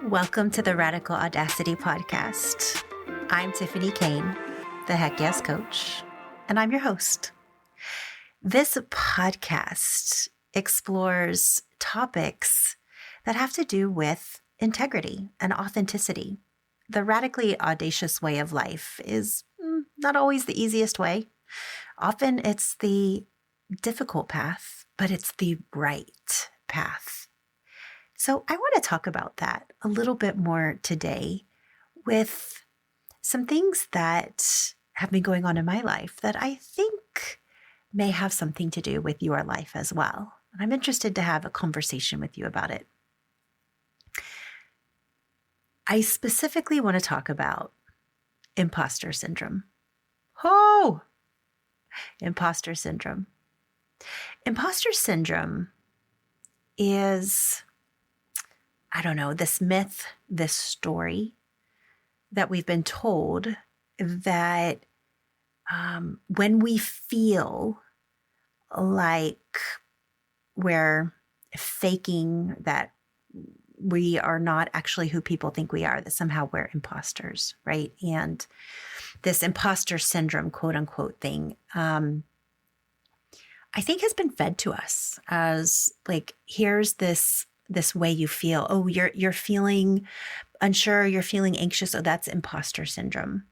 Welcome to the Radical Audacity Podcast. I'm Tiffany Kane, the Heck Yes Coach, and I'm your host. This podcast explores topics that have to do with integrity and authenticity. The radically audacious way of life is not always the easiest way. Often it's the difficult path, but it's the right path. So I want to talk about that a little bit more today with some things that have been going on in my life that I think may have something to do with your life as well. And I'm interested to have a conversation with you about it. I specifically want to talk about imposter syndrome. Oh, imposter syndrome. Imposter syndrome is, this myth, this story that we've been told that when we feel like we're faking, that we are not actually who people think we are, that somehow we're imposters, right? And this imposter syndrome, quote unquote thing, I think has been fed to us as like, here's this way you feel. Oh, you're feeling unsure, you're feeling anxious. Oh, that's imposter syndrome.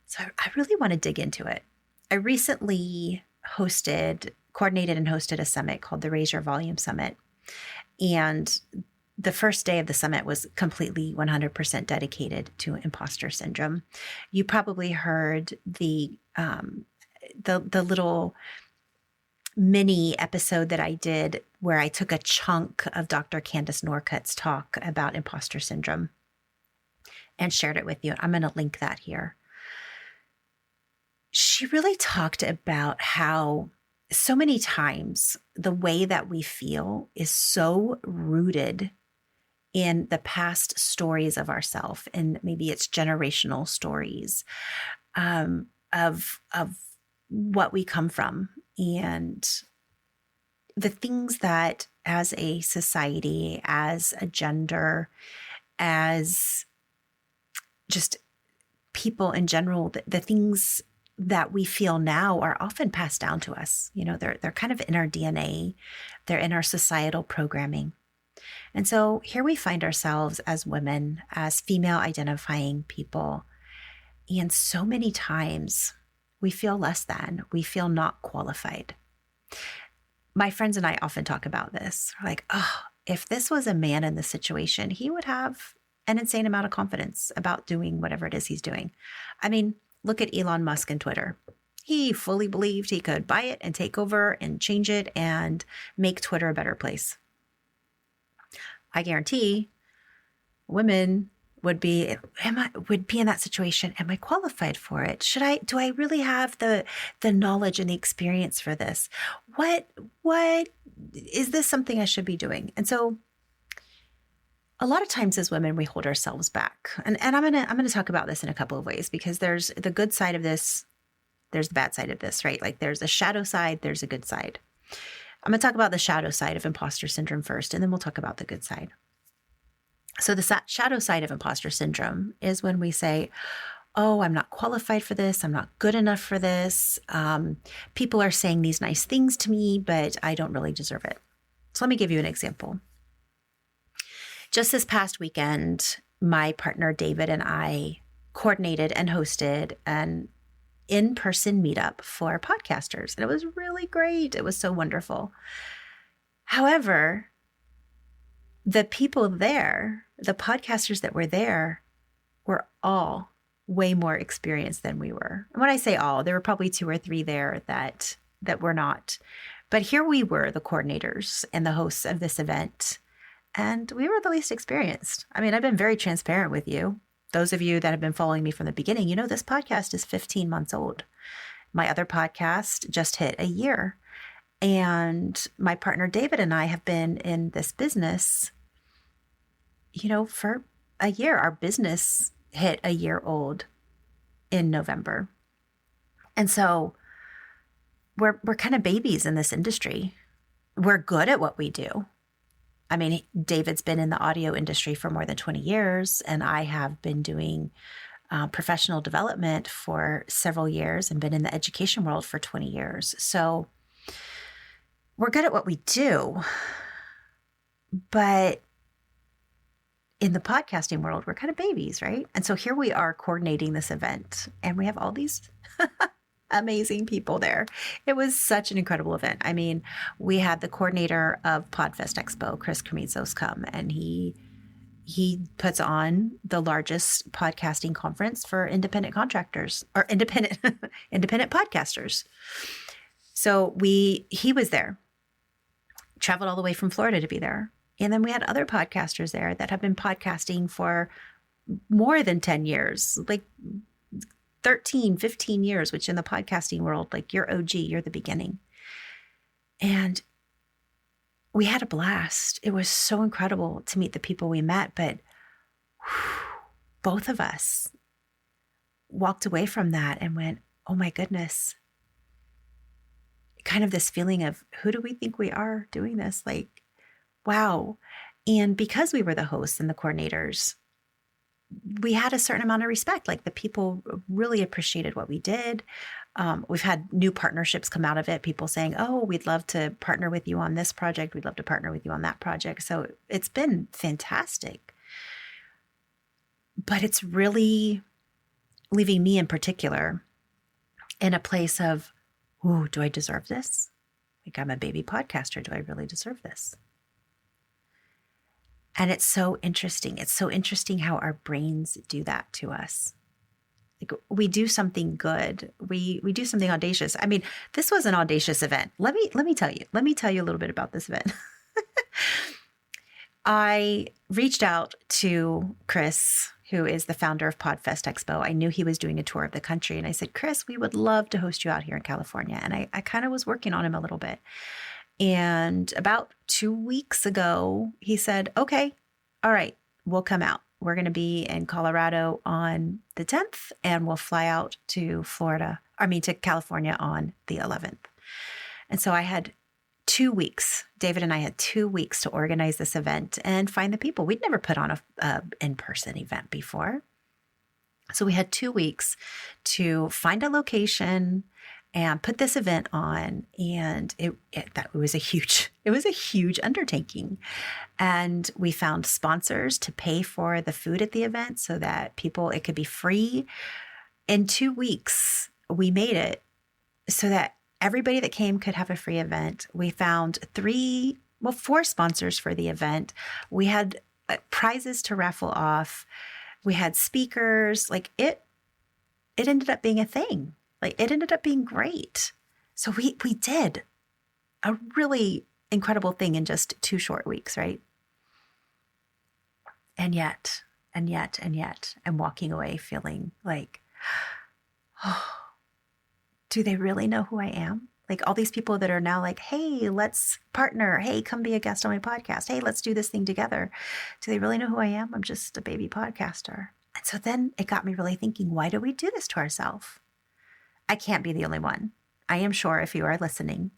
So I really want to dig into it. I recently coordinated and hosted a summit called the Raise Your Volume Summit. And the first day of the summit was completely 100% dedicated to imposter syndrome. You probably heard the little mini episode that I did where I took a chunk of Dr. Candace Norcutt's talk about imposter syndrome and shared it with you. I'm going to link that here. She really talked about how so many times the way that we feel is so rooted in the past stories of ourselves, and maybe it's generational stories of what we come from, and the things that as a society, as a gender, as just people in general, the things that we feel now are often passed down to us. You know, they're kind of in our DNA, they're in our societal programming. And so here we find ourselves as women, as female identifying people. And so many times we feel less than, we feel not qualified. My friends and I often talk about this. We're like, oh, if this was a man in this situation, he would have an insane amount of confidence about doing whatever it is he's doing. I mean, look at Elon Musk and Twitter. He fully believed he could buy it and take over and change it and make Twitter a better place. I guarantee women would be in that situation. Am I qualified for it? Do I really have the knowledge and the experience for this? What is this something I should be doing? And so a lot of times as women, we hold ourselves back. And I'm going to talk about this in a couple of ways, because there's the good side of this. There's the bad side of this, right? Like there's a shadow side, there's a good side. I'm going to talk about the shadow side of imposter syndrome first, and then we'll talk about the good side. So the shadow side of imposter syndrome is when we say, oh, I'm not qualified for this. I'm not good enough for this. People are saying these nice things to me, but I don't really deserve it. So let me give you an example. Just this past weekend, my partner David and I coordinated and hosted an in-person meetup for podcasters. And it was really great. It was so wonderful. However, the people there, the podcasters that were there, were all way more experienced than we were. And when I say all, there were probably 2 or 3 there that were not. But here we were, the coordinators and the hosts of this event, and we were the least experienced. I mean, I've been very transparent with you. Those of you that have been following me from the beginning, you know this podcast is 15 months old. My other podcast just hit a year. And my partner David and I have been in this business, for a year. Our business hit a year old in November. And so we're kind of babies in this industry. We're good at what we do. I mean, David's been in the audio industry for more than 20 years, and I have been doing professional development for several years and been in the education world for 20 years. So we're good at what we do, but in the podcasting world, we're kind of babies, right? And so here we are coordinating this event, and we have all these amazing people there. It was such an incredible event. I mean, we had the coordinator of Podfest Expo, Chris Kremitzos, come, and he puts on the largest podcasting conference for independent contractors or independent podcasters. So he was there, traveled all the way from Florida to be there. And then we had other podcasters there that have been podcasting for more than 10 years, like 13, 15 years, which in the podcasting world, like you're OG, you're the beginning. And we had a blast. It was so incredible to meet the people we met, but both of us walked away from that and went, oh my goodness, kind of this feeling of who do we think we are doing this? Like, wow. And because we were the hosts and the coordinators, we had a certain amount of respect. Like the people really appreciated what we did. We've had new partnerships come out of it. People saying, oh, we'd love to partner with you on this project. We'd love to partner with you on that project. So it's been fantastic. But it's really leaving me in particular in a place of, ooh, do I deserve this? Like I'm a baby podcaster. Do I really deserve this? And it's so interesting. It's so interesting how our brains do that to us. Like we do something good. We do something audacious. I mean, this was an audacious event. Let me tell you a little bit about this event. I reached out to Chris, who is the founder of Podfest Expo. I knew he was doing a tour of the country. And I said, Chris, we would love to host you out here in California. And I kind of was working on him a little bit. And about 2 weeks ago, he said, okay, all right, we'll come out. We're going to be in Colorado on the 10th, and we'll fly out to California on the 11th. And so I had 2 weeks. David and I had 2 weeks to organize this event and find the people. We'd never put on a in-person event before. So we had 2 weeks to find a location and put this event on. And it was a huge undertaking. And we found sponsors to pay for the food at the event so that it could be free. In 2 weeks, we made it so that everybody that came could have a free event. We found 4 sponsors for the event. We had prizes to raffle off. We had speakers. Like it ended up being a thing. Like it ended up being great. So we did a really incredible thing in just 2 short weeks, right? And yet, I'm walking away feeling like, oh, do they really know who I am? Like all these people that are now like, hey, let's partner. Hey, come be a guest on my podcast. Hey, let's do this thing together. Do they really know who I am? I'm just a baby podcaster. And so then it got me really thinking, why do we do this to ourselves? I can't be the only one. I am sure if you are listening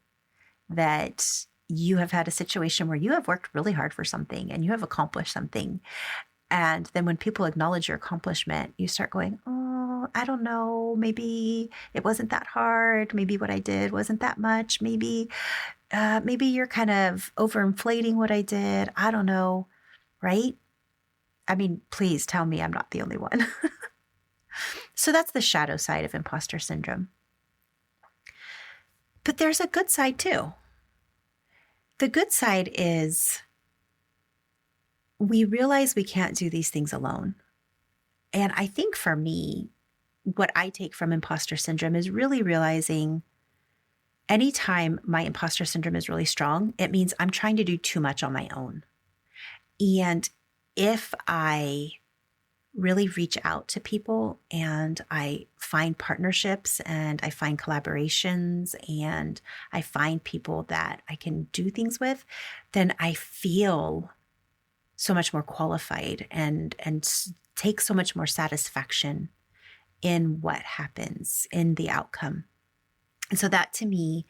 that you have had a situation where you have worked really hard for something and you have accomplished something. And then when people acknowledge your accomplishment, you start going, oh, I don't know, maybe it wasn't that hard. Maybe what I did wasn't that much. Maybe you're kind of overinflating what I did. I don't know, right? I mean, please tell me I'm not the only one. So that's the shadow side of imposter syndrome. But there's a good side too. The good side is we realize we can't do these things alone. And I think for me, what I take from imposter syndrome is really realizing anytime my imposter syndrome is really strong, it means I'm trying to do too much on my own. And if I really reach out to people and I find partnerships and I find collaborations and I find people that I can do things with, then I feel so much more qualified and take so much more satisfaction in what happens, in the outcome. And so that to me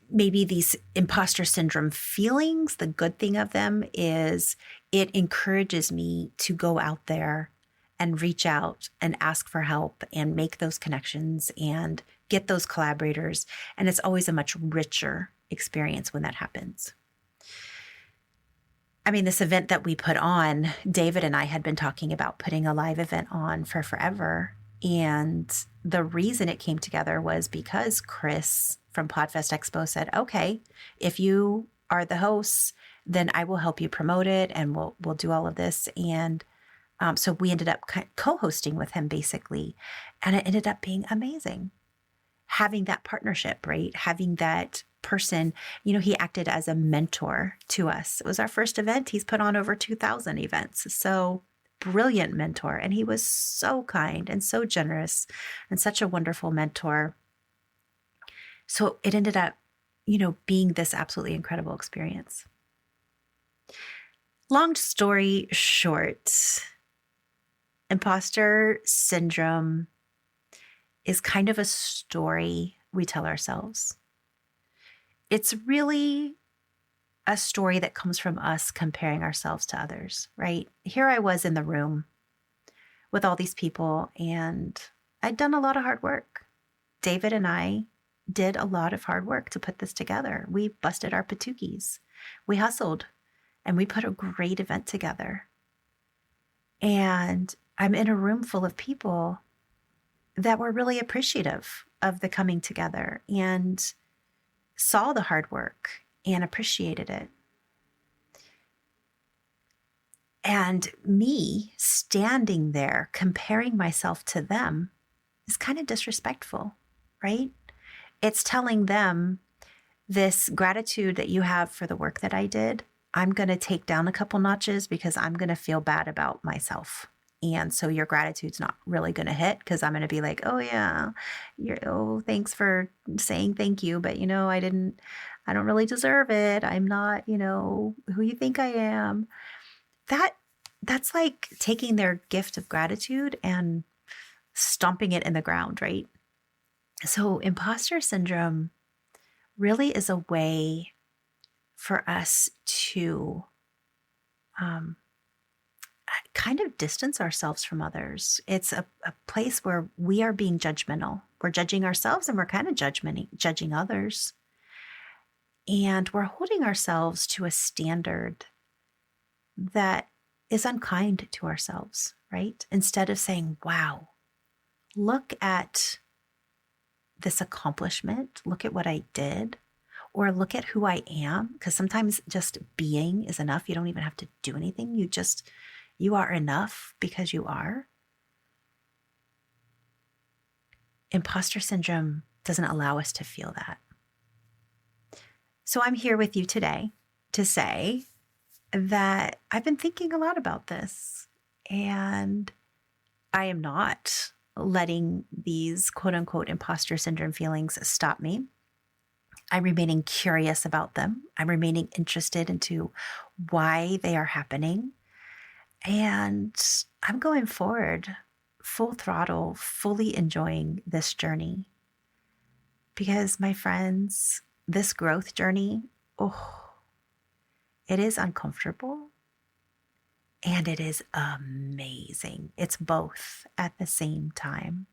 maybe these imposter syndrome feelings, the good thing of them is it encourages me to go out there and reach out and ask for help and make those connections and get those collaborators. And it's always a much richer experience when that happens. I mean, this event that we put on, David and I had been talking about putting a live event on for forever. And the reason it came together was because Chris from Podfest Expo said, okay, if you are the hosts, then I will help you promote it and we'll do all of this. And so we ended up co-hosting with him basically. And it ended up being amazing. Having that partnership, right? Having that person, he acted as a mentor to us. It was our first event. He's put on over 2,000 events. So brilliant mentor. And he was so kind and so generous and such a wonderful mentor. So it ended up, being this absolutely incredible experience. Long story short, imposter syndrome is kind of a story we tell ourselves. It's really a story that comes from us comparing ourselves to others, right? Here I was in the room with all these people, and I'd done a lot of hard work. David and I did a lot of hard work to put this together. We busted our patookies. We hustled, and we put a great event together. And I'm in a room full of people that were really appreciative of the coming together and saw the hard work and appreciated it. And me standing there comparing myself to them is kind of disrespectful, right? It's telling them this gratitude that you have for the work that I did, I'm going to take down a couple notches because I'm going to feel bad about myself. And so your gratitude's not really going to hit because I'm going to be like, oh yeah, thanks for saying thank you. But I don't really deserve it. I'm not, who you think I am. That's like taking their gift of gratitude and stomping it in the ground, right? So imposter syndrome really is a way for us to, kind of distance ourselves from others. It's a place where we are being judgmental. We're judging ourselves and we're kind of judging others. And we're holding ourselves to a standard that is unkind to ourselves, right? Instead of saying, wow, look at this accomplishment, look at what I did, or look at who I am. Because sometimes just being is enough. You don't even have to do anything. You are enough because you are. Imposter syndrome doesn't allow us to feel that. So I'm here with you today to say that I've been thinking a lot about this, and I am not letting these quote unquote imposter syndrome feelings stop me. I'm remaining curious about them. I'm remaining interested into why they are happening. And I'm going forward full throttle, fully enjoying this journey. Because my friends, this growth journey, it is uncomfortable and it is amazing. It's both at the same time.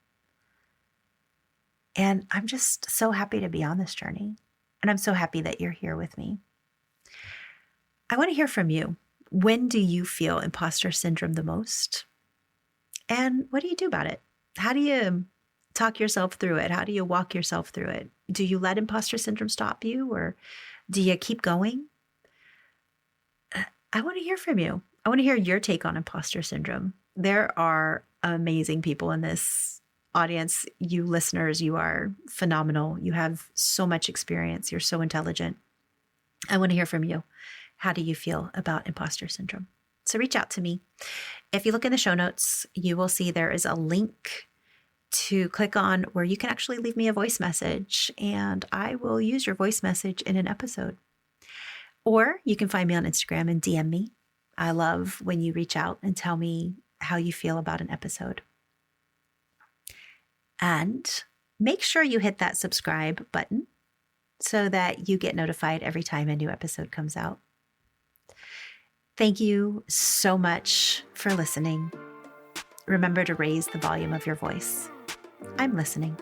And I'm just so happy to be on this journey. And I'm so happy that you're here with me. I want to hear from you. When do you feel imposter syndrome the most? And what do you do about it? How do you talk yourself through it? How do you walk yourself through it? Do you let imposter syndrome stop you, or do you keep going? I want to hear from you. I want to hear your take on imposter syndrome. There are amazing people in this audience. You listeners, you are phenomenal. You have so much experience. You're so intelligent. I want to hear from you. How do you feel about imposter syndrome? So reach out to me. If you look in the show notes, you will see there is a link to click on where you can actually leave me a voice message, and I will use your voice message in an episode. Or you can find me on Instagram and DM me. I love when you reach out and tell me how you feel about an episode. And make sure you hit that subscribe button so that you get notified every time a new episode comes out. Thank you so much for listening. Remember to raise the volume of your voice. I'm listening.